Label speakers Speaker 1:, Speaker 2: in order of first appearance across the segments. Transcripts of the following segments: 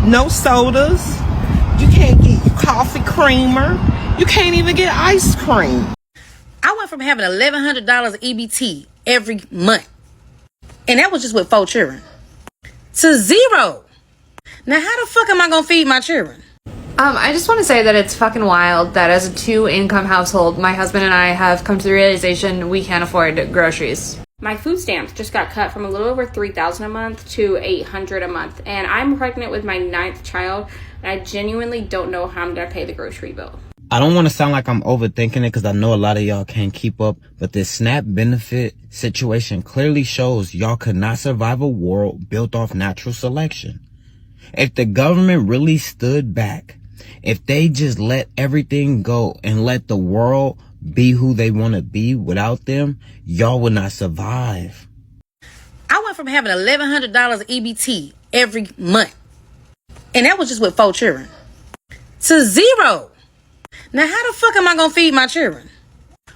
Speaker 1: No sodas. You can't get your coffee creamer. You can't even get ice cream.
Speaker 2: I went from having $1,100 EBT every month, and that was just with 4 children, to 0. Now, how the fuck am I gonna feed my children?
Speaker 3: I just want to say that it's fucking wild that as a 2-income household, my husband and I have come to the realization we can't afford groceries.
Speaker 4: My food stamps just got cut from a little over $3,000 a month to $800 a month, and I'm pregnant with my 9th child, and I genuinely don't know how I'm gonna pay the grocery bill.
Speaker 5: I don't want to sound like I'm overthinking it because I know a lot of y'all can't keep up, but this SNAP benefit situation clearly shows y'all could not survive a world built off natural selection. If the government really stood back, if they just let everything go and let the world be who they want to be without them, y'all would not survive.
Speaker 2: I went from having $1,100 EBT every month, and that was just with 4 children, to 0. Now, how the fuck am I gonna feed my children?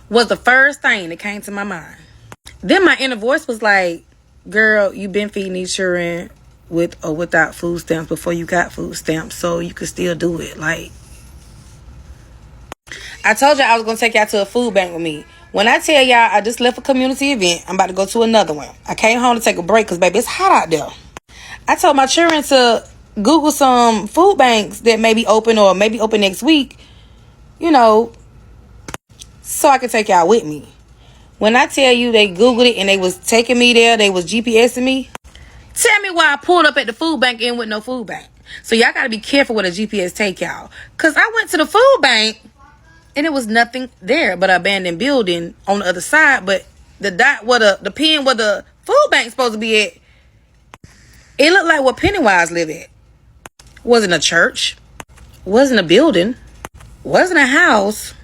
Speaker 2: Was the first thing that came to my mind. Then my inner voice was like, girl, you been feeding these children with or without food stamps before you got food stamps, so you could still do it. Like, I told y'all I was gonna take y'all to a food bank with me. When I tell y'all I just left a community event, I'm about to go to another one. I came home to take a break because, baby, it's hot out there. I told my children to Google some food banks that may be open or maybe open next week, you know, so I could take y'all with me. When I tell you they Googled it and they was taking me there, they was GPSing me. Tell me why I pulled up at the food bank and with no food bank. So y'all got to be careful with a GPS take y'all. Because I went to the food bank and it was nothing there but an abandoned building on the other side. But the dot where the pin where the food bank's supposed to be at, it looked like where Pennywise lived at. Wasn't a church. Wasn't a building. Wasn't a house.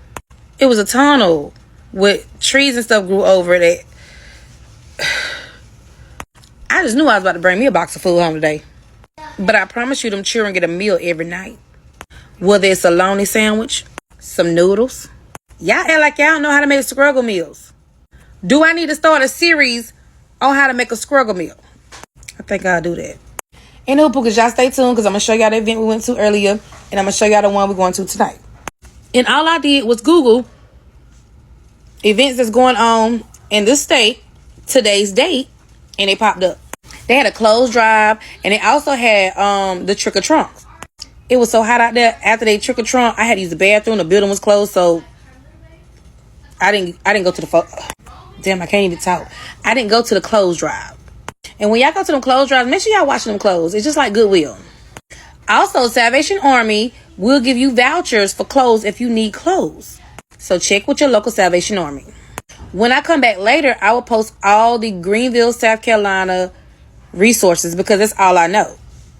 Speaker 2: It was a tunnel with trees and stuff grew over it. I just knew I was about to bring me a box of food home today. But I promise you them children get a meal every night. Whether it's a bologna sandwich, some noodles. Y'all act like y'all don't know how to make struggle meals. Do I need to start a series on how to make a struggle meal? I think I'll do that. Anywho, because y'all stay tuned because I'm going to show y'all the event we went to earlier. And I'm going to show y'all the one we're going to tonight. And all I did was Google events that's going on in this state, today's date, and they popped up. They had a clothes drive, and they also had the trick or trunks. It was so hot out there. After they trick or trunk, I had to use the bathroom. The building was closed, so I didn't go to the damn, I can't even talk. I didn't go to the clothes drive. And when y'all go to them clothes drives, make sure y'all watching them clothes. It's just like Goodwill. Also, Salvation Army will give you vouchers for clothes if you need clothes. So check with your local Salvation Army. When I come back later, I will post all the Greenville, South Carolina resources because that's all I know.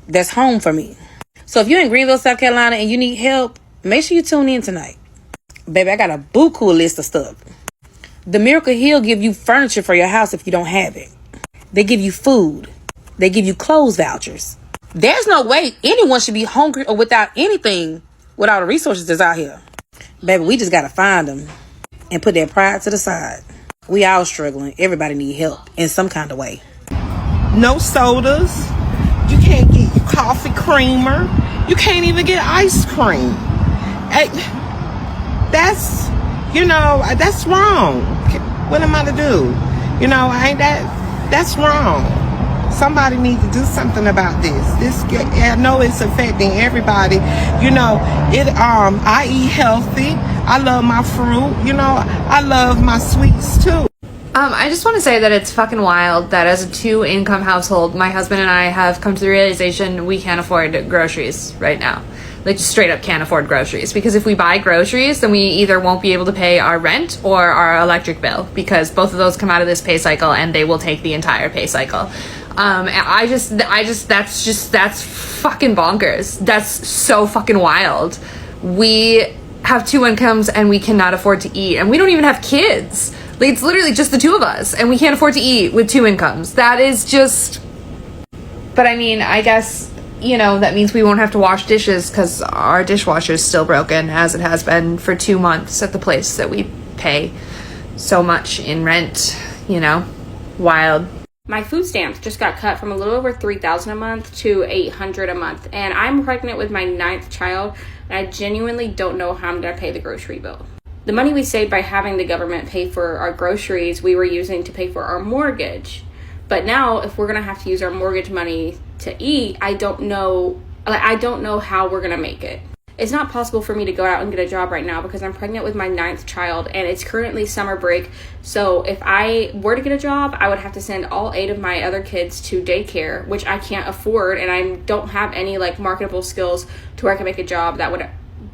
Speaker 2: That's home for me. So if you're in Greenville, South Carolina and you need help, make sure you tune in tonight. Baby, I got a buku list of stuff. The Miracle Hill give you furniture for your house if you don't have it. They give you food. They give you clothes vouchers. There's no way anyone should be hungry or without anything with all the resources that's out here. Baby, we just got to find them and put their pride to the side. We all struggling. Everybody need help in some kind of way.
Speaker 1: No sodas. You can't get your coffee creamer. You can't even get ice cream. That's, that's wrong. What am I to do? That's wrong. Somebody needs to do something about this. I know it's affecting everybody. I eat healthy. I love my fruit. I love my sweets too.
Speaker 3: I just want to say that it's fucking wild that as a 2-income household, my husband and I have come to the realization we can't afford groceries right now. Like, just straight up can't afford groceries. Because if we buy groceries, then we either won't be able to pay our rent or our electric bill. Because both of those come out of this pay cycle and they will take the entire pay cycle. That's fucking bonkers. That's so fucking wild. We have 2 incomes and we cannot afford to eat. And we don't even have kids. Like, it's literally just the 2 of us. And we can't afford to eat with 2 incomes. That is just... But I mean, I guess... that means we won't have to wash dishes because our dishwasher is still broken, as it has been for 2 months at the place that we pay so much in rent. Wild.
Speaker 4: My food stamps just got cut from a little over $3,000 a month to $800 a month, and I'm pregnant with my 9th child, and I genuinely don't know how I'm going to pay the grocery bill. The money we saved by having the government pay for our groceries, we were using to pay for our mortgage. But now, if we're going to have to use our mortgage money to eat, I don't know how we're going to make it. It's not possible for me to go out and get a job right now because I'm pregnant with my 9th child and it's currently summer break. So if I were to get a job, I would have to send all 8 of my other kids to daycare, which I can't afford, and I don't have any like marketable skills to where I can make a job that would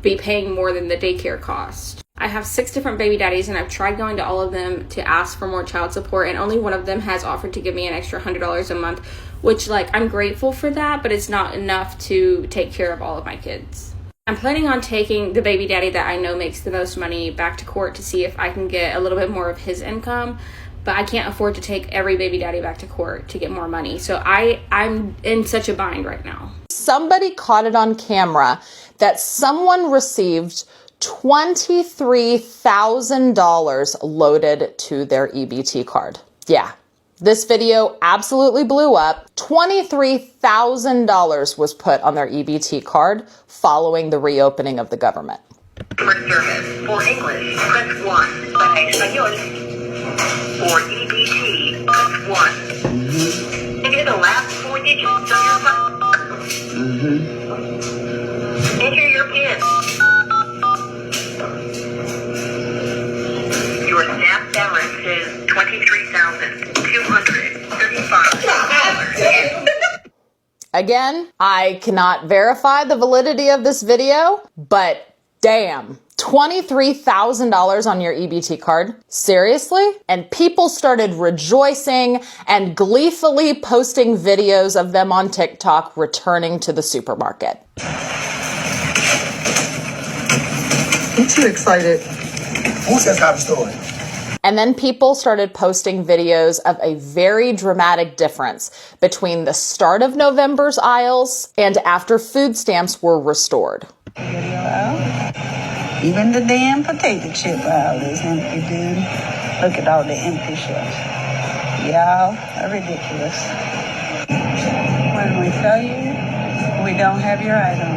Speaker 4: be paying more than the daycare cost. I have 6 different baby daddies and I've tried going to all of them to ask for more child support, and only one of them has offered to give me an extra $100 a month, which like I'm grateful for that, but it's not enough to take care of all of my kids. I'm planning on taking the baby daddy that I know makes the most money back to court to see if I can get a little bit more of his income, but I can't afford to take every baby daddy back to court to get more money. So I'm in such a bind right now.
Speaker 6: Somebody caught it on camera that someone received $23,000 loaded to their EBT card. Yeah. This video absolutely blew up. $23,000 was put on their EBT card following the reopening of the government.
Speaker 7: For service, for English, press 1. Para español, for EBT, press 1. Enter the last 4 digits of your phone. Enter your PIN. Your SNAP balance is $23,235.
Speaker 6: Again, I cannot verify the validity of this video, but damn, $23,000 on your EBT card? Seriously? And people started rejoicing and gleefully posting videos of them on TikTok returning to the supermarket.
Speaker 8: I'm too excited. Who says happy story?
Speaker 6: And then people started posting videos of a very dramatic difference between the start of November's aisles and after food stamps were restored.
Speaker 8: Video out. Even the damn potato chip aisle is empty, dude. Look at all the empty shelves. Y'all are ridiculous. When we tell you we don't have your item,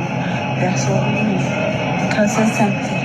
Speaker 8: that's what we mean. Because it's empty.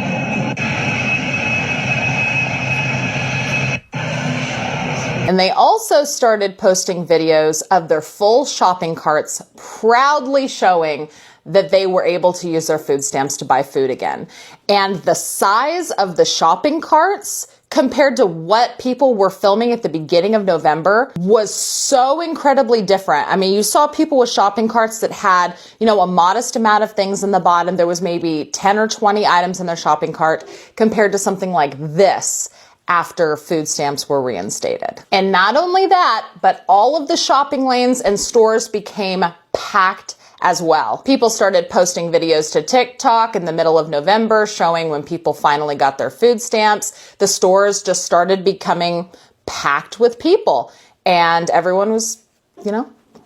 Speaker 6: And they also started posting videos of their full shopping carts, proudly showing that they were able to use their food stamps to buy food again. And the size of the shopping carts compared to what people were filming at the beginning of November was so incredibly different. I mean, you saw people with shopping carts that had, a modest amount of things in the bottom. There was maybe 10 or 20 items in their shopping cart compared to something like this after food stamps were reinstated. And not only that, but all of the shopping lanes and stores became packed as well. People started posting videos to TikTok in the middle of November showing when people finally got their food stamps. The stores just started becoming packed with people and everyone was,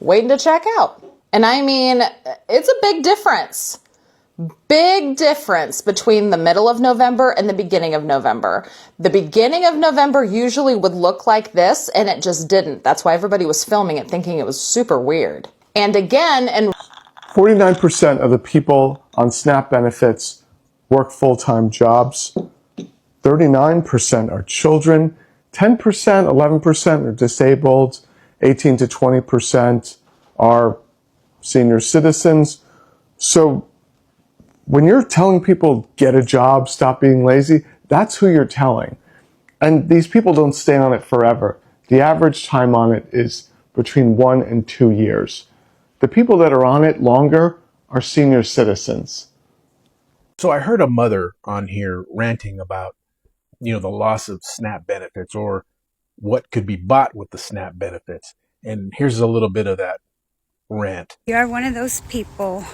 Speaker 6: waiting to check out. And I mean, it's a big difference. Big difference between the middle of November and the beginning of November. The beginning of November usually would look like this, and it just didn't. That's why everybody was filming it, thinking it was super weird. And again,
Speaker 9: 49% of the people on SNAP benefits work full-time jobs. 39% are children. 10%, 11% are disabled. 18 to 20% are senior citizens. So when you're telling people get a job, stop being lazy, that's who you're telling. And these people don't stay on it forever. The average time on it is between 1 and 2 years. The people that are on it longer are senior citizens.
Speaker 10: So I heard a mother on here ranting about, the loss of SNAP benefits or what could be bought with the SNAP benefits. And here's a little bit of that rant.
Speaker 11: You are one of those people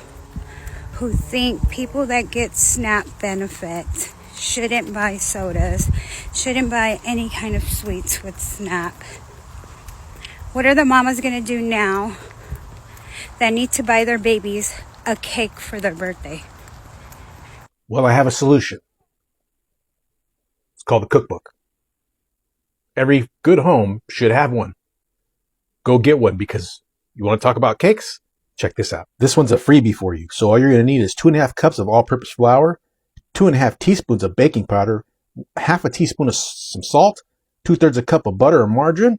Speaker 11: who think people that get SNAP benefits shouldn't buy sodas, shouldn't buy any kind of sweets with SNAP. What are the mamas going to do now that need to buy their babies a cake for their birthday?
Speaker 10: Well, I have a solution. It's called a cookbook. Every good home should have one. go get one, because you want to talk about cakes? Check this out. This one's a freebie for you. So all you're going to need is 2.5 cups of all-purpose flour, 2.5 teaspoons of baking powder, half a teaspoon of some salt, 2/3 a cup of butter or margarine,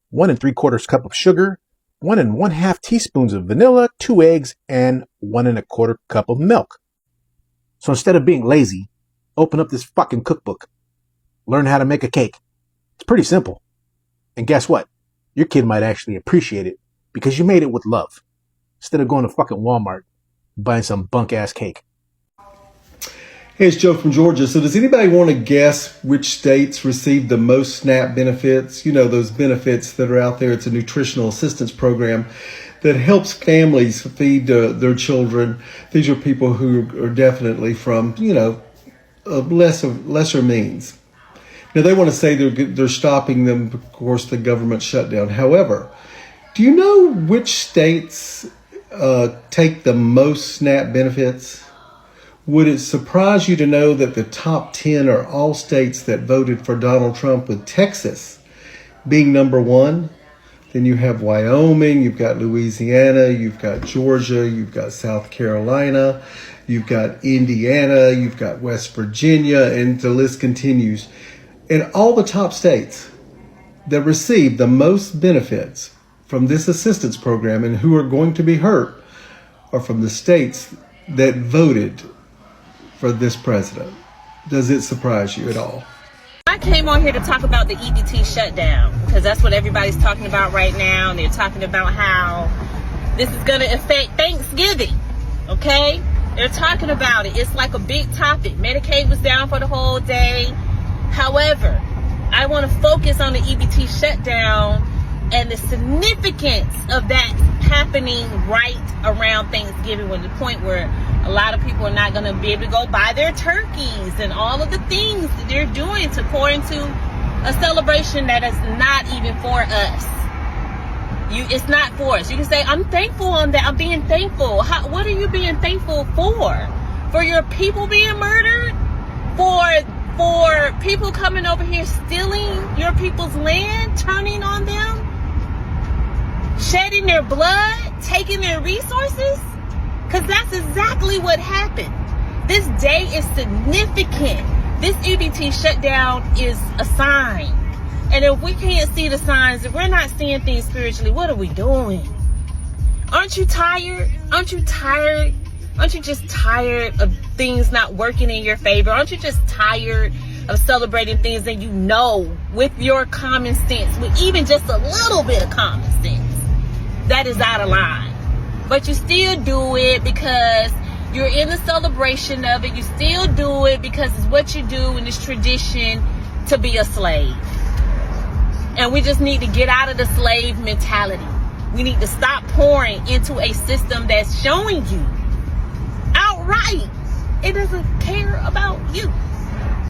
Speaker 10: 1 3/4 cup of sugar, 1 1/2 teaspoons of vanilla, 2 eggs, and 1 1/4 cup of milk. So instead of being lazy, open up this fucking cookbook. Learn how to make a cake. It's pretty simple. And guess what? Your kid might actually appreciate it because you made it with love, instead of going to fucking Walmart and buying some bunk ass cake.
Speaker 12: Hey, it's Joe from Georgia. So does anybody want to guess which states receive the most SNAP benefits? You know, those benefits that are out there. It's a nutritional assistance program that helps families feed their children. These are people who are definitely from, you know, lesser means. Now, they want to say they're stopping them, of course, the government shutdown. However, do you know which states take the most SNAP benefits? Would it surprise you to know that the top 10 are all states that voted for Donald Trump, with Texas being number 1? Then you have Wyoming, you've got Louisiana, you've got Georgia, you've got South Carolina, you've got Indiana, you've got West Virginia, and the list continues. And all the top states that receive the most benefits from this assistance program and who are going to be hurt are from the states that voted for this president. Does it surprise you at all?
Speaker 13: I came on here to talk about the EBT shutdown because that's what everybody's talking about right now. And they're talking about how this is going to affect Thanksgiving. Okay? They're talking about it. It's like a big topic. Medicaid was down for the whole day. However, I want to focus on the EBT shutdown and the significance of that happening right around Thanksgiving, with the point where a lot of people are not going to be able to go buy their turkeys and all of the things that they're doing to pour into a celebration that is not even for us. It's not for us. You can say, I'm thankful on that. I'm being thankful. What are you being thankful for? For your people being murdered? For people coming over here stealing your people's land, turning on them, shedding their blood, taking their resources? Because that's exactly what happened. This day is significant. This EBT shutdown is a sign. And if we can't see the signs, if we're not seeing things spiritually, what are we doing? Aren't you tired? Aren't you tired? Aren't you just tired of things not working in your favor? Aren't you just tired of celebrating things that you know with your common sense, with even just a little bit of common sense, that is out of line? But you still do it because you're in the celebration of it. You still do it because it's what you do in this tradition to be a slave. And we just need to get out of the slave mentality. We need to stop pouring into a system that's showing you outright it doesn't care about you.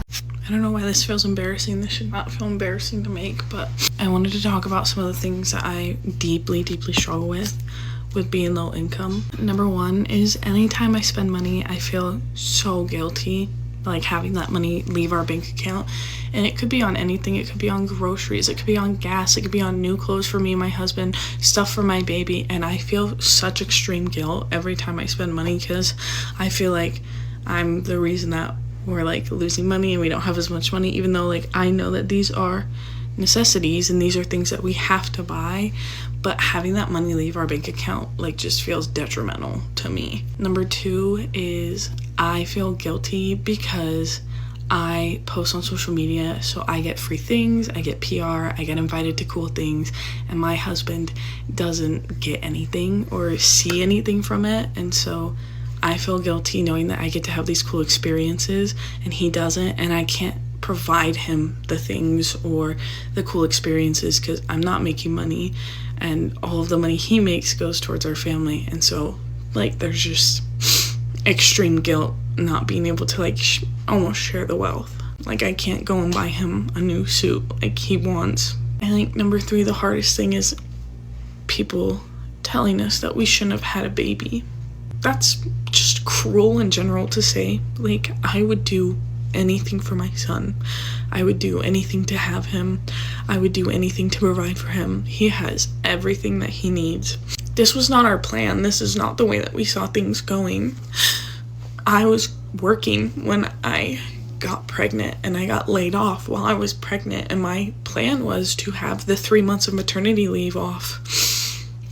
Speaker 14: I don't know why this feels embarrassing. This should not feel embarrassing to make, but I wanted to talk about some of the things that I deeply struggle with being low income. Number one is anytime I spend money, I feel so guilty, like having that money leave our bank account. And it could be on anything. It could be on groceries, it could be on gas, it could be on new clothes for me and my husband, stuff for my baby. And I feel such extreme guilt every time I spend money because I feel like I'm the reason that we're like losing money and we don't have as much money, even though like I know that these are necessities and these are things that we have to buy. But having that money leave our bank account like just feels detrimental to me. Number two is I feel guilty because I post on social media, so I get free things, I get PR, I get invited to cool things, and my husband doesn't get anything or see anything from it. And so I feel guilty knowing that I get to have these cool experiences and he doesn't, and I can't provide him the things or the cool experiences because I'm not making money, and all of the money he makes goes towards our family. And so like there's just extreme guilt not being able to like almost share the wealth. Like I can't go and buy him a new suit like he wants. And like number three, the hardest thing is people telling us that we shouldn't have had a baby. That's just cruel in general to say. Like I would do anything for my son. I would do anything to have him. I would do anything to provide for him. He has everything that he needs. This was not our plan. This is not the way that we saw things going. I was working when I got pregnant, and I got laid off while I was pregnant, and my plan was to have the 3 months of maternity leave off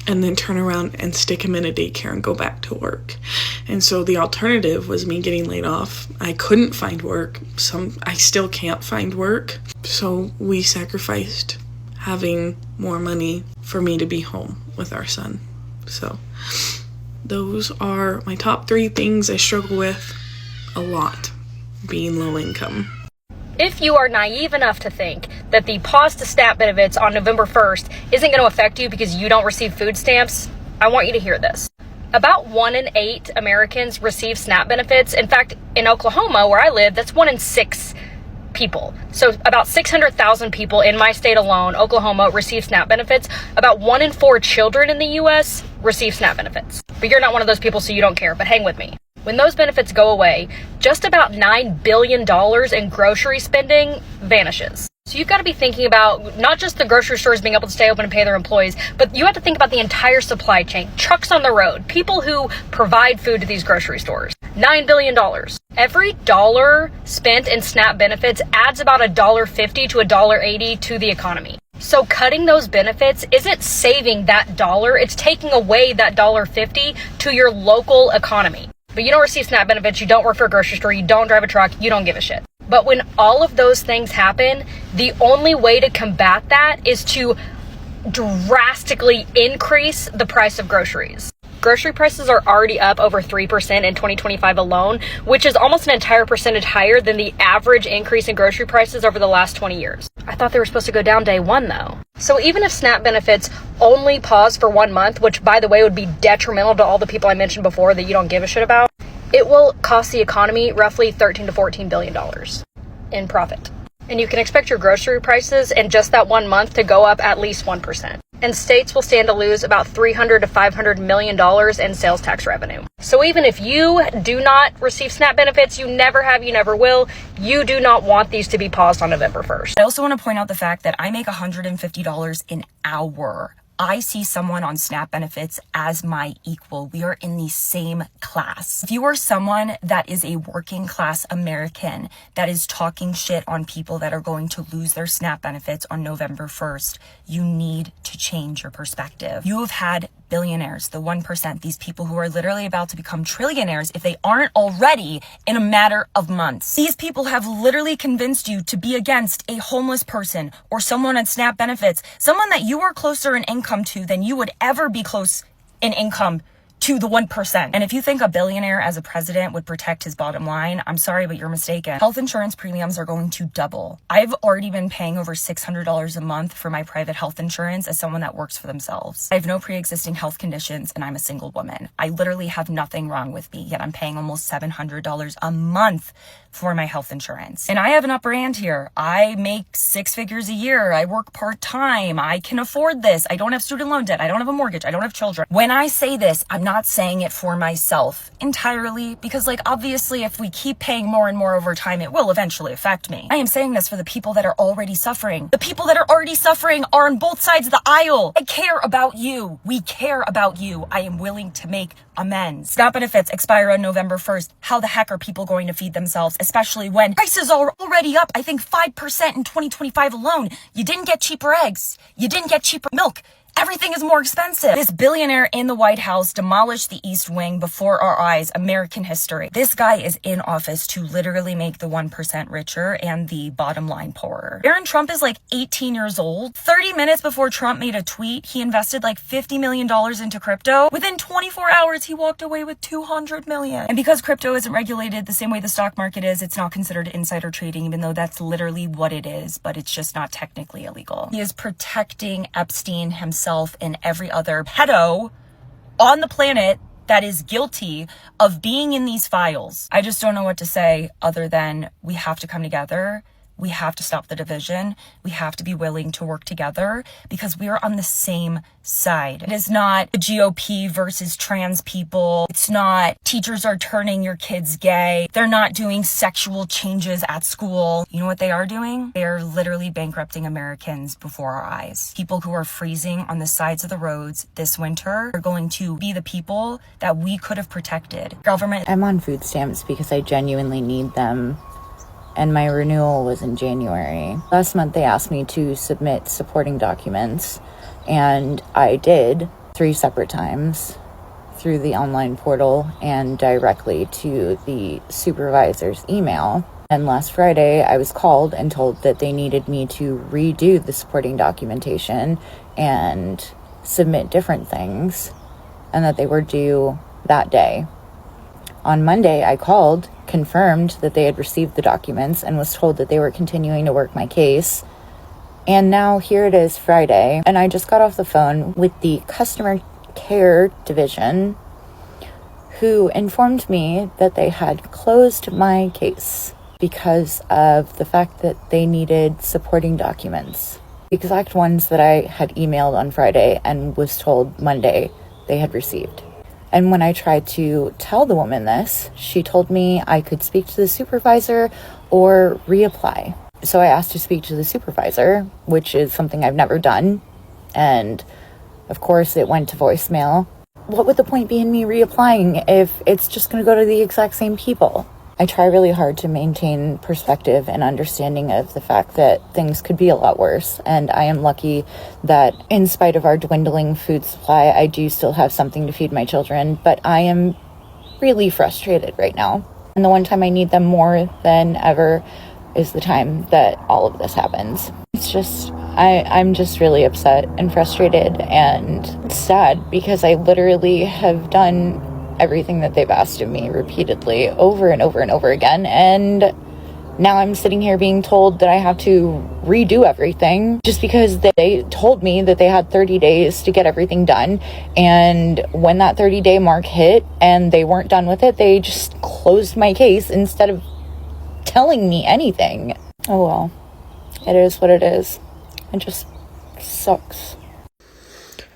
Speaker 14: and then turn around and stick him in a daycare and go back to work. And so the alternative was me getting laid off. I couldn't find work. I still can't find work. So we sacrificed having more money for me to be home with our son. So those are my top 3 things I struggle with a lot, being low income.
Speaker 15: If you are naive enough to think that the pause to SNAP benefits on November 1st isn't going to affect you because you don't receive food stamps, I want you to hear this. About 1 in 8 Americans receive SNAP benefits. In fact, in Oklahoma, where I live, that's 1 in 6 people. So about 600,000 people in my state alone, Oklahoma, receive SNAP benefits. About 1 in 4 children in the U.S. receive SNAP benefits. But you're not one of those people, so you don't care. But hang with me. When those benefits go away, just about $9 billion in grocery spending vanishes. So you've got to be thinking about not just the grocery stores being able to stay open and pay their employees, but you have to think about the entire supply chain, trucks on the road, people who provide food to these grocery stores. $9 billion. Every dollar spent in SNAP benefits adds about $1.50 to $1.80 to the economy. So cutting those benefits isn't saving that dollar, it's taking away that $1.50 to your local economy. But you don't receive SNAP benefits, you don't work for a grocery store, you don't drive a truck, you don't give a shit. But when all of those things happen, the only way to combat that is to drastically increase the price of groceries. Grocery prices are already up over 3% in 2025 alone, which is almost an entire percentage higher than the average increase in grocery prices over the last 20 years. I thought they were supposed to go down day 1 though. So even if SNAP benefits only pause for 1 month, which by the way would be detrimental to all the people I mentioned before that you don't give a shit about, it will cost the economy roughly $13 to $14 billion in profit. And you can expect your grocery prices in just that 1 month to go up at least 1%. And states will stand to lose about $300 to $500 million in sales tax revenue. So even if you do not receive SNAP benefits, you never have, you never will, you do not want these to be paused on November 1st.
Speaker 16: I also want to point out the fact that I make $150 an hour. I see someone on SNAP benefits as my equal. We are in the same class. If you are someone that is a working class American that is talking shit on people that are going to lose their SNAP benefits on November 1st, you need to change your perspective. You have had billionaires, the 1%, these people who are literally about to become trillionaires if they aren't already in a matter of months. These people have literally convinced you to be against a homeless person or someone on SNAP benefits, someone that you are closer in income to than you would ever be close in income to the 1%. And if you think a billionaire as a president would protect his bottom line, I'm sorry, but you're mistaken. Health insurance premiums are going to double. I've already been paying over $600 a month for my private health insurance as someone that works for themselves. I have no pre-existing health conditions and I'm a single woman. I literally have nothing wrong with me, yet I'm paying almost $700 a month for my health insurance. And I have an upper hand here. I make 6 figures a year. I work part-time. I can afford this. I don't have student loan debt. I don't have a mortgage. I don't have children. When I say this, I'm not saying it for myself entirely because, like, obviously if we keep paying more and more over time, it will eventually affect me. I am saying this for the people that are already suffering. The people that are already suffering are on both sides of the aisle. I care about you. We care about you. I am willing to make amends. SNAP benefits expire on November 1st. How the heck are people going to feed themselves, especially when prices are already up, I think 5% in 2025 alone? You didn't get cheaper eggs. You didn't get cheaper milk. Everything is more expensive. This billionaire in the White House demolished the East Wing before our eyes. American history. This guy is in office to literally make the 1% richer and the bottom line poorer. Aaron Trump is like 18 years old. 30 minutes before Trump made a tweet, he invested like $50 million into crypto. Within 24 hours, he walked away with $200 million. And because crypto isn't regulated the same way the stock market is, it's not considered insider trading, even though that's literally what it is, but it's just not technically illegal. He is protecting Epstein himself and every other pedo on the planet that is guilty of being in these files. I just don't know what to say other than we have to come together We have to stop the division. We have to be willing to work together because we are on the same side. It is not the GOP versus trans people. It's not teachers are turning your kids gay. They're not doing sexual changes at school. You know what they are doing? They are literally bankrupting Americans before our eyes. People who are freezing on the sides of the roads this winter are going to be the people that we could have protected. Government.
Speaker 17: I'm on food stamps because I genuinely need them, and my renewal was in January. Last month they asked me to submit supporting documents, and I did 3 separate times through the online portal and directly to the supervisor's email. And last Friday I was called and told that they needed me to redo the supporting documentation and submit different things, and that they were due that day. On Monday, I called, confirmed that they had received the documents, and was told that they were continuing to work my case. And now here it is Friday, and I just got off the phone with the customer care division, who informed me that they had closed my case because of the fact that they needed supporting documents. The exact ones that I had emailed on Friday and was told Monday they had received. And when I tried to tell the woman this, she told me I could speak to the supervisor or reapply. So I asked to speak to the supervisor, which is something I've never done. And of course it went to voicemail. What would the point be in me reapplying if it's just going to go to the exact same people? I try really hard to maintain perspective and understanding of the fact that things could be a lot worse. And I am lucky that in spite of our dwindling food supply, I do still have something to feed my children. But I am really frustrated right now. And the one time I need them more than ever is the time that all of this happens. It's just, I'm just really upset and frustrated and sad because I literally have done everything that they've asked of me repeatedly over and over and over again, and now I'm sitting here being told that I have to redo everything just because they told me that they had 30 days to get everything done, and when that 30-day mark hit and they weren't done with it, they just closed my case instead of telling me anything. Oh well, it is what it is. It just sucks.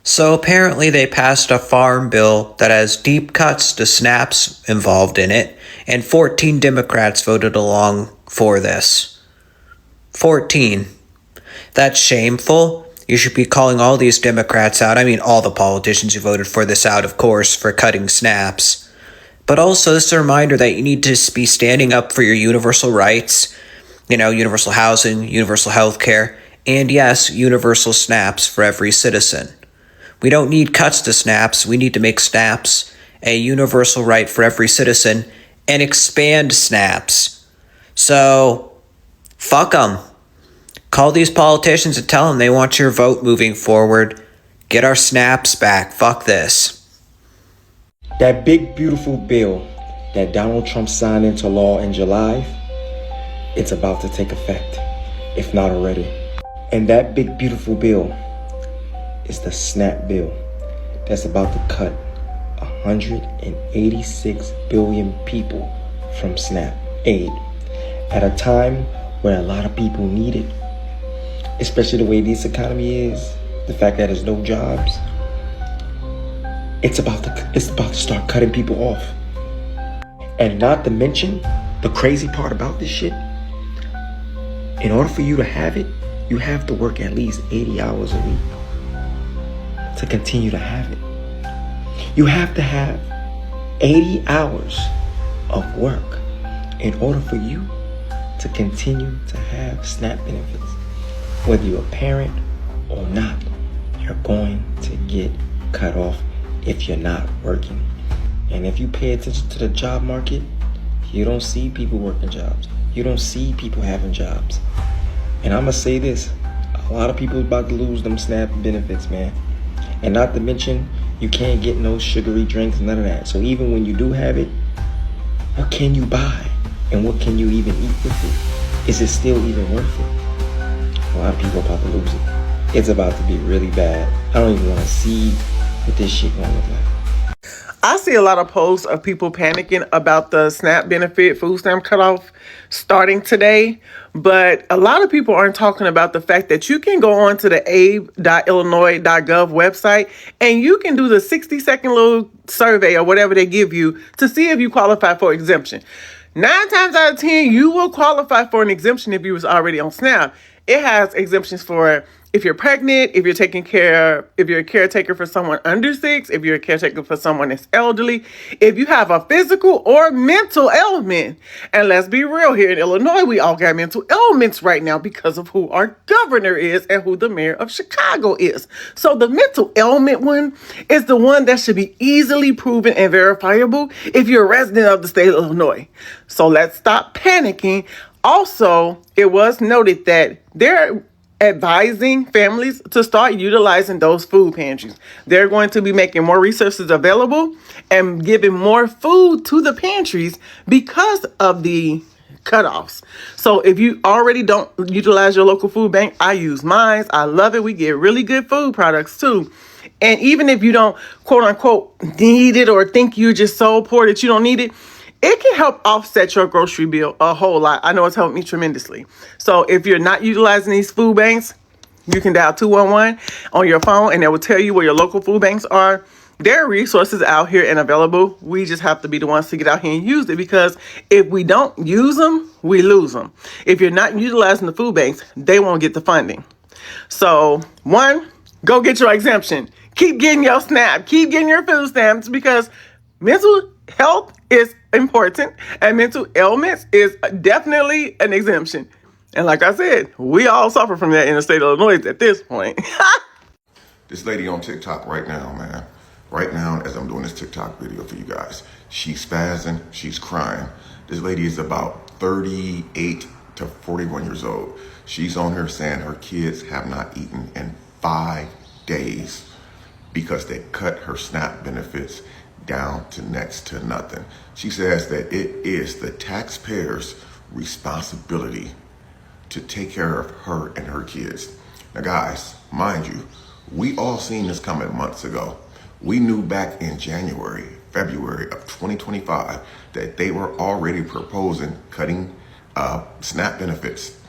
Speaker 18: So apparently they passed a farm bill that has deep cuts to SNAPs involved in it, and 14 Democrats voted along for this. 14. That's shameful. You should be calling all these Democrats out. I mean, all the politicians who voted for this out, of course, for cutting SNAPs. But also, this is a reminder that you need to be standing up for your universal rights, universal housing, universal health care, and yes, universal SNAPs for every citizen. We don't need cuts to SNAPs. We need to make SNAPs a universal right for every citizen and expand SNAPs. So, fuck them. Call these politicians and tell them they want your vote moving forward. Get our SNAPs back. Fuck this.
Speaker 19: That big, beautiful bill that Donald Trump signed into law in July, it's about to take effect, if not already. And that big, beautiful bill is the SNAP bill that's about to cut 186 billion people from SNAP aid at a time when a lot of people need it, especially the way this economy is, the fact that there's no jobs. It's about to start cutting people off. And not to mention, the crazy part about this shit, in order for you to have it, you have to work at least 80 hours a week to continue to have it. You have to have 80 hours of work in order for you to continue to have SNAP benefits. Whether you're a parent or not, you're going to get cut off if you're not working. And if you pay attention to the job market, you don't see people working jobs. You don't see people having jobs. And I'm gonna say this, a lot of people about to lose them SNAP benefits, man. And not to mention, you can't get no sugary drinks, none of that. So even when you do have it, what can you buy? And what can you even eat with it? Is it still even worth it? A lot of people about to lose it. It's about to be really bad. I don't even want to see what this shit gonna look like.
Speaker 1: I see a lot of posts of people panicking about the SNAP benefit food stamp cutoff starting today, but a lot of people aren't talking about the fact that you can go on to the abe.illinois.gov website and you can do the 60-second little survey or whatever they give you to see if you qualify for exemption. 9 times out of 10, you will qualify for an exemption if you was already on SNAP. It has exemptions for if you're pregnant, if you're a caretaker for someone under 6, if you're a caretaker for someone that's elderly, if you have a physical or mental ailment. And let's be real, here in Illinois, we all got mental ailments right now because of who our governor is and who the mayor of Chicago is. So the mental ailment one is the one that should be easily proven and verifiable if you're a resident of the state of Illinois. So let's stop panicking. Also, it was noted that they're advising families to start utilizing those food pantries. They're going to be making more resources available and giving more food to the pantries because of the cutoffs. So if you already don't utilize your local food bank, I use mine. I love it. We get really good food products too. And even if you don't, quote unquote, need it or think you're just so poor that you don't need it, it can help offset your grocery bill a whole lot. I know it's helped me tremendously. So if you're not utilizing these food banks, you can dial 211 on your phone and it will tell you where your local food banks are. There are resources out here and available. We just have to be the ones to get out here and use it, because if we don't use them, we lose them. If you're not utilizing the food banks, they won't get the funding. So 1, go get your exemption. Keep getting your SNAP. Keep getting your food stamps, because mental health is important and mental ailments is definitely an exemption. And like I said, we all suffer from that in the state of Illinois at this point.
Speaker 20: This lady on TikTok right now, man. Right now, as I'm doing this TikTok video for you guys, she's spazzing, she's crying. This lady is about 38 to 41 years old. She's on here saying her kids have not eaten in 5 days because they cut her SNAP benefits down to next to nothing. She says that it is the taxpayers' responsibility to take care of her and her kids. Now guys, mind you, we all seen this coming months ago. We knew back in January, February of 2025 that they were already proposing cutting SNAP benefits,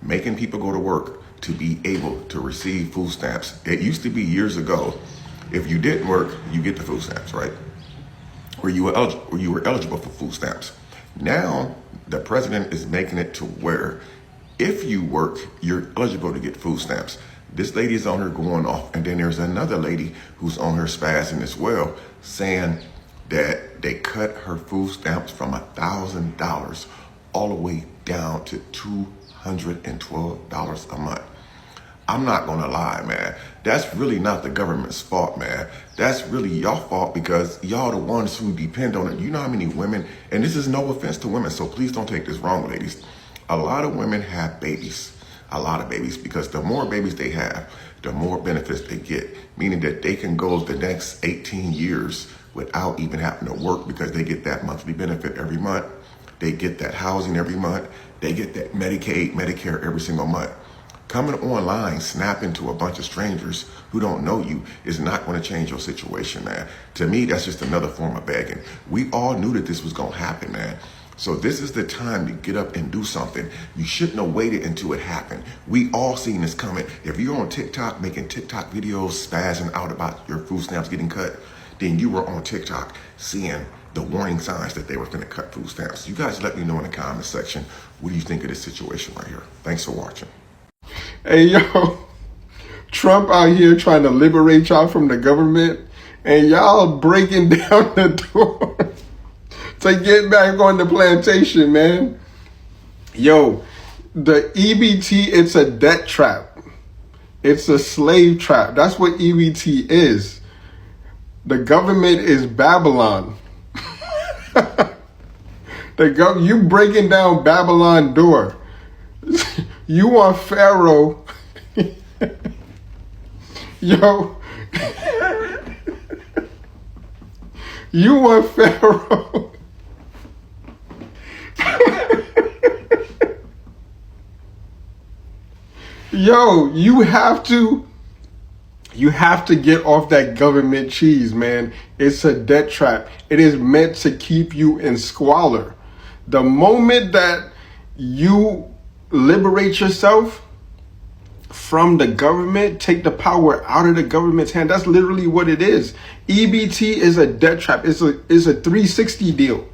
Speaker 20: making people go to work to be able to receive food stamps. It used to be years ago, if you didn't work, you get the food stamps, right? Or you were eligible for food stamps. Now, the president is making it to where if you work, you're eligible to get food stamps. This lady is on her going off, and then there's another lady who's on her spazzing as well, saying that they cut her food stamps from $1,000 all the way down to $212 a month. I'm not gonna lie, man. That's really not the government's fault, man. That's really your fault, because y'all the ones who depend on it. You know how many women, and this is no offense to women, so please don't take this wrong, ladies. A lot of women have babies, a lot of babies, because the more babies they have, the more benefits they get, meaning that they can go the next 18 years without even having to work, because they get that monthly benefit every month. They get that housing every month. They get that Medicaid, Medicare every single month. Coming online, snapping to a bunch of strangers who don't know you is not going to change your situation, man. To me, that's just another form of begging. We all knew that this was going to happen, man. So this is the time to get up and do something. You shouldn't have waited until it happened. We all seen this coming. If you're on TikTok making TikTok videos spazzing out about your food stamps getting cut, then you were on TikTok seeing the warning signs that they were going to cut food stamps. You guys let me know in the comment section, what do you think of this situation right here? Thanks for watching.
Speaker 9: Hey, yo, Trump out here trying to liberate y'all from the government, and y'all breaking down the door to get back on the plantation, man. Yo, the EBT, it's a debt trap. It's a slave trap. That's what EBT is. The government is Babylon. You breaking down Babylon door. You want Pharaoh. Yo. You want Pharaoh. Yo, you have to You have to get off that government cheese, man. It's a debt trap. It is meant to keep you in squalor. The moment that you liberate yourself from the government, take the power out of the government's hand, that's literally what it is. EBT is a debt trap. It's a 360 deal.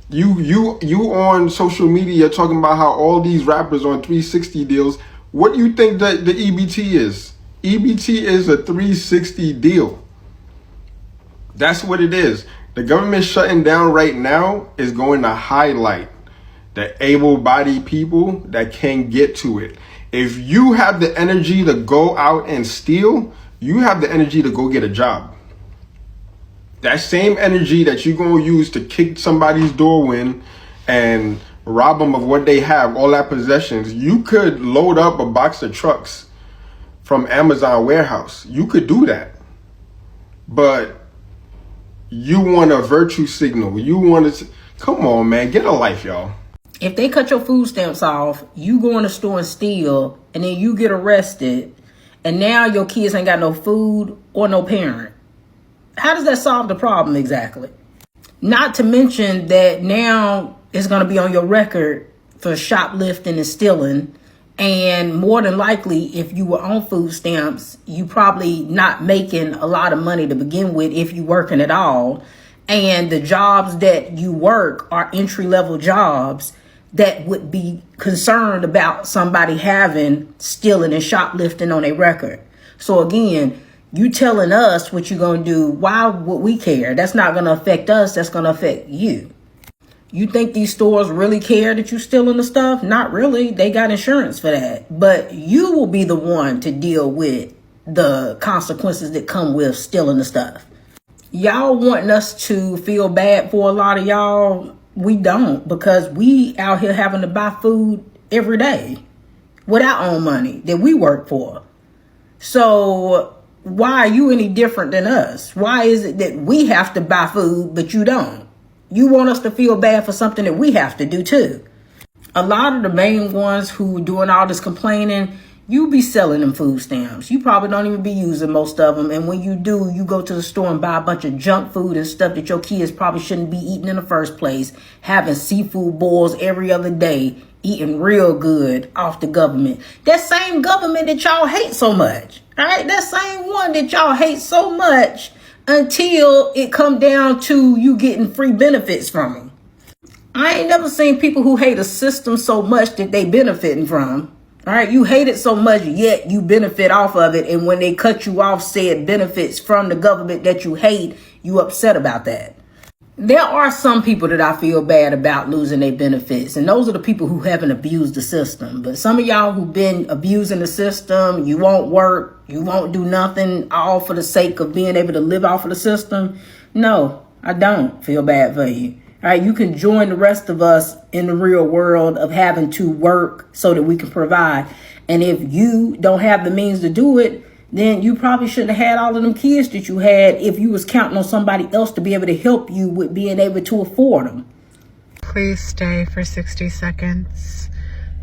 Speaker 9: You on social media talking about how all these rappers on 360 deals. What do you think that the EBT is? EBT is a 360 deal. That's what it is. The government shutting down right now is going to highlight the able-bodied people that can get to it. If you have the energy to go out and steal, you have the energy to go get a job. That same energy that you're going to use to kick somebody's door in and rob them of what they have, all that possessions, you could load up a box of trucks from Amazon warehouse. You could do that. But you want a virtue signal. You want to... Come on, man. Get a life, y'all.
Speaker 2: If they cut your food stamps off, you go in the store and steal, and then you get arrested, and now your kids ain't got no food or no parent. How does that solve the problem exactly? Not to mention that now it's going to be on your record for shoplifting and stealing. And more than likely, if you were on food stamps, you probably not making a lot of money to begin with if you working at all. And the jobs that you work are entry-level jobs that would be concerned about somebody having stealing and shoplifting on their record. So again, you telling us what you're going to do, why would we care? That's not going to affect us. That's going to affect you. You think these stores really care that you stealing the stuff? Not really. They got insurance for that. But you will be the one to deal with the consequences that come with stealing the stuff. Y'all wanting us to feel bad for a lot of y'all. We don't, because we out here having to buy food every day with our own money that we work for. So why are you any different than us? Why is it that we have to buy food, but you don't? You want us to feel bad for something that we have to do too. A lot of the main ones who doing all this complaining, you be selling them food stamps. You probably don't even be using most of them. And when you do, you go to the store and buy a bunch of junk food and stuff that your kids probably shouldn't be eating in the first place. Having seafood boils every other day, eating real good off the government. That same government that y'all hate so much. All right, that same one that y'all hate so much until it come down to you getting free benefits from them. I ain't never seen people who hate a system so much that they benefiting from. All right, you hate it so much, yet you benefit off of it. And when they cut you off said benefits from the government that you hate, you upset about that. There are some people that I feel bad about losing their benefits, and those are the people who haven't abused the system. But some of y'all who've been abusing the system, you won't work, you won't do nothing, all for the sake of being able to live off of the system. No, I don't feel bad for you. All right, you can join the rest of us in the real world of having to work so that we can provide. And if you don't have the means to do it, then you probably shouldn't have had all of them kids that you had if you was counting on somebody else to be able to help you with being able to afford them.
Speaker 1: Please stay for 60 seconds.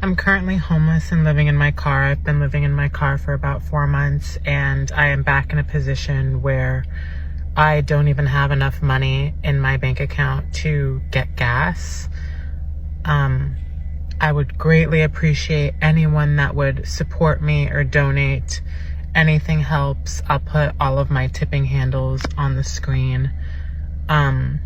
Speaker 1: I'm currently homeless and living in my car. I've been living in my car for about 4 months, and I am back in a position where I don't even have enough money in my bank account to get gas. I would greatly appreciate anyone that would support me or donate. Anything helps. I'll put all of my tipping handles on the screen. I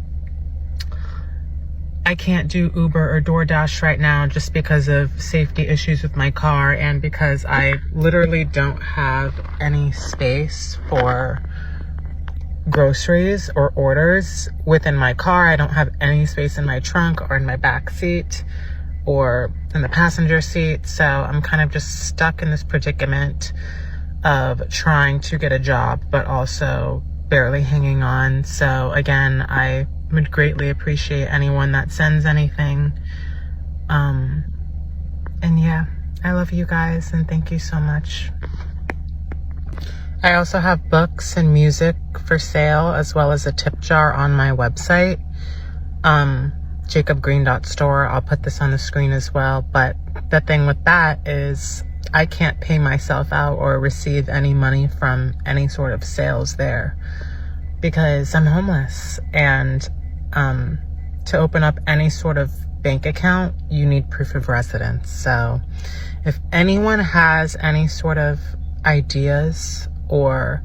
Speaker 1: can't do Uber or DoorDash right now just because of safety issues with my car and because I literally don't have any space for groceries or orders within my car. I don't have any space in my trunk or in my back seat or in the passenger seat. So I'm kind of just stuck in this predicament of trying to get a job, but also barely hanging on. So again, I would greatly appreciate anyone that sends anything. And yeah, I love you guys and thank you so much. I also have books and music for sale, as well as a tip jar on my website, jacobgreen.store. I'll put this on the screen as well. But the thing with that is I can't pay myself out or receive any money from any sort of sales there because I'm homeless. And to open up any sort of bank account, you need proof of residence. So if anyone has any sort of ideas or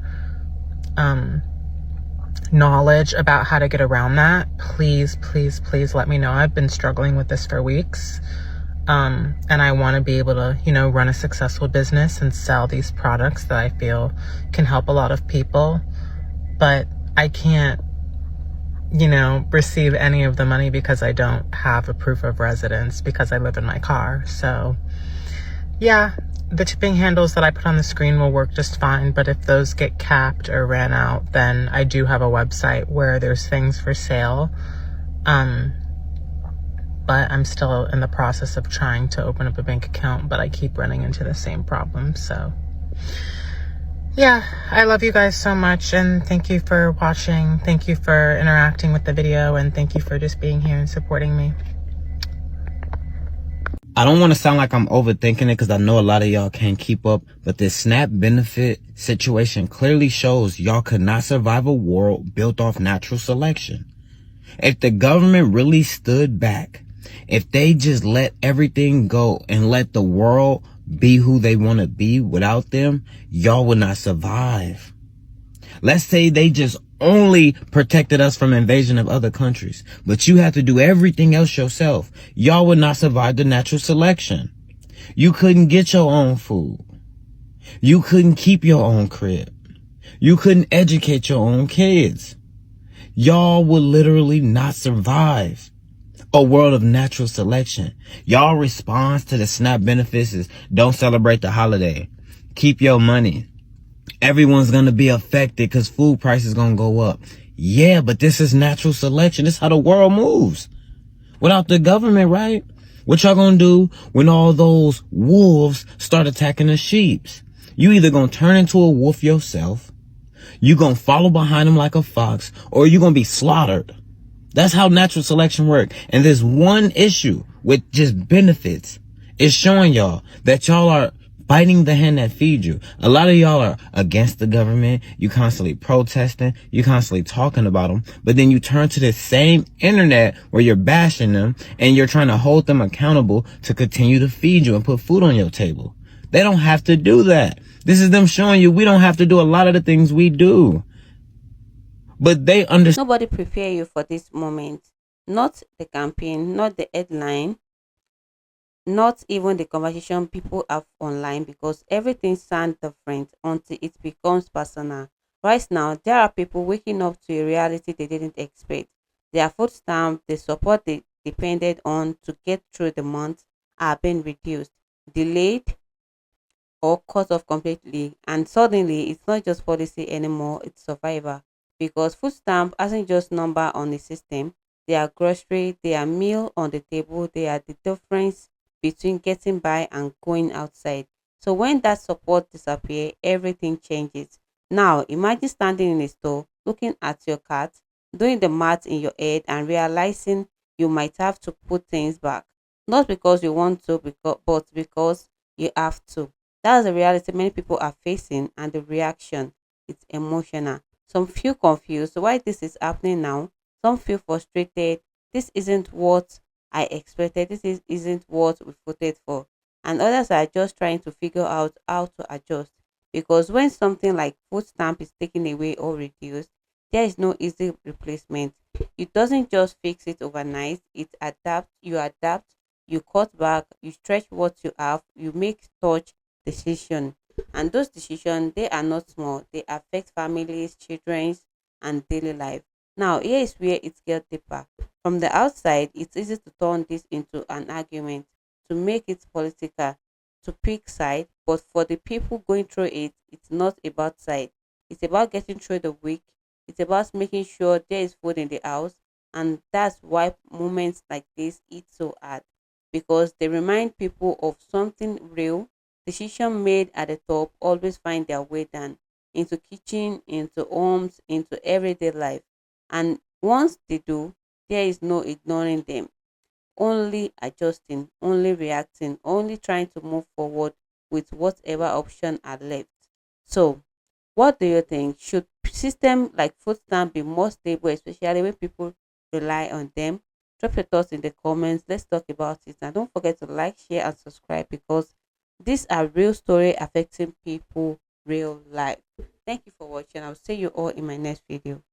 Speaker 1: knowledge about how to get around that, please, please, please let me know. I've been struggling with this for weeks. And I want to be able to, run a successful business and sell these products that I feel can help a lot of people. But I can't, receive any of the money because I don't have a proof of residence because I live in my car. So yeah, the tipping handles that I put on the screen will work just fine. But if those get capped or ran out, then I do have a website where there's things for sale. But I'm still in the process of trying to open up a bank account, but I keep running into the same problem. So yeah, I love you guys so much, and thank you for watching. Thank you for interacting with the video, and thank you for just being here and supporting me.
Speaker 5: I don't want to sound like I'm overthinking it because I know a lot of y'all can't keep up, but this SNAP benefit situation clearly shows y'all could not survive a world built off natural selection. If the government really stood back, if they just let everything go and let the world be who they want to be without them, y'all would not survive. Let's say they just only protected us from invasion of other countries, but you have to do everything else yourself. Y'all would not survive the natural selection. You couldn't get your own food. You couldn't keep your own crib. You couldn't educate your own kids. Y'all would literally not survive a world of natural selection. Y'all response to the SNAP benefits is don't celebrate the holiday. Keep your money. Everyone's going to be affected because food prices going to go up. Yeah, but this is natural selection. This is how the world moves. Without the government, right? What y'all going to do when all those wolves start attacking the sheeps? You either going to turn into a wolf yourself, you going to follow behind them like a fox, or you going to be slaughtered. That's how natural selection works. And there's one issue with just benefits. It's showing y'all that y'all are biting the hand that feeds you. A lot of y'all are against the government. You constantly protesting. You constantly talking about them. But then you turn to the same internet where you're bashing them and you're trying to hold them accountable to continue to feed you and put food on your table. They don't have to do that. This is them showing you we don't have to do a lot of the things we do. But they understand.
Speaker 21: Nobody prepare you for this moment. Not the campaign, not the headline, not even the conversation people have online, because everything sounds different until it becomes personal. Right now, there are people waking up to a reality they didn't expect. Their food stamp, the support they depended on to get through the month are being reduced, delayed, or cut off completely. And suddenly, it's not just policy anymore, it's survival. Because food stamp hasn't just number on the system, they are grocery, they are meal on the table, they are the difference between getting by and going outside. So when that support disappears, everything changes. Now imagine standing in a store, looking at your cart, doing the math in your head and realizing you might have to put things back. Not because you want to, but because you have to. That's the reality many people are facing, and the reaction is emotional. Some feel confused why this is happening now. Some feel frustrated. This isn't what I expected. Isn't what we voted for. And others are just trying to figure out how to adjust. Because when something like food stamp is taken away or reduced, there is no easy replacement. It doesn't just fix it overnight. Adapt, you cut back, you stretch what you have, you make touch decision. And those decisions, they are not small. They affect families, children's, and daily life. Now, here is where it gets deeper. From the outside, it's easy to turn this into an argument, to make it political, to pick side. But for the people going through it, it's not about side. It's about getting through the week. It's about making sure there is food in the house. And that's why moments like this hit so hard. Because they remind people of something real. Decision made at the top always find their way down into kitchen, into homes, into everyday life. And once they do, there is no ignoring them, only adjusting, only reacting, only trying to move forward with whatever option are left. So, what do you think? Should system like food stamp be more stable, especially when people rely on them? Drop your thoughts in the comments. Let's talk about it. And don't forget to like, share, and subscribe, because these are real story affecting people real life. Thank you for watching. I'll see you all in my next video.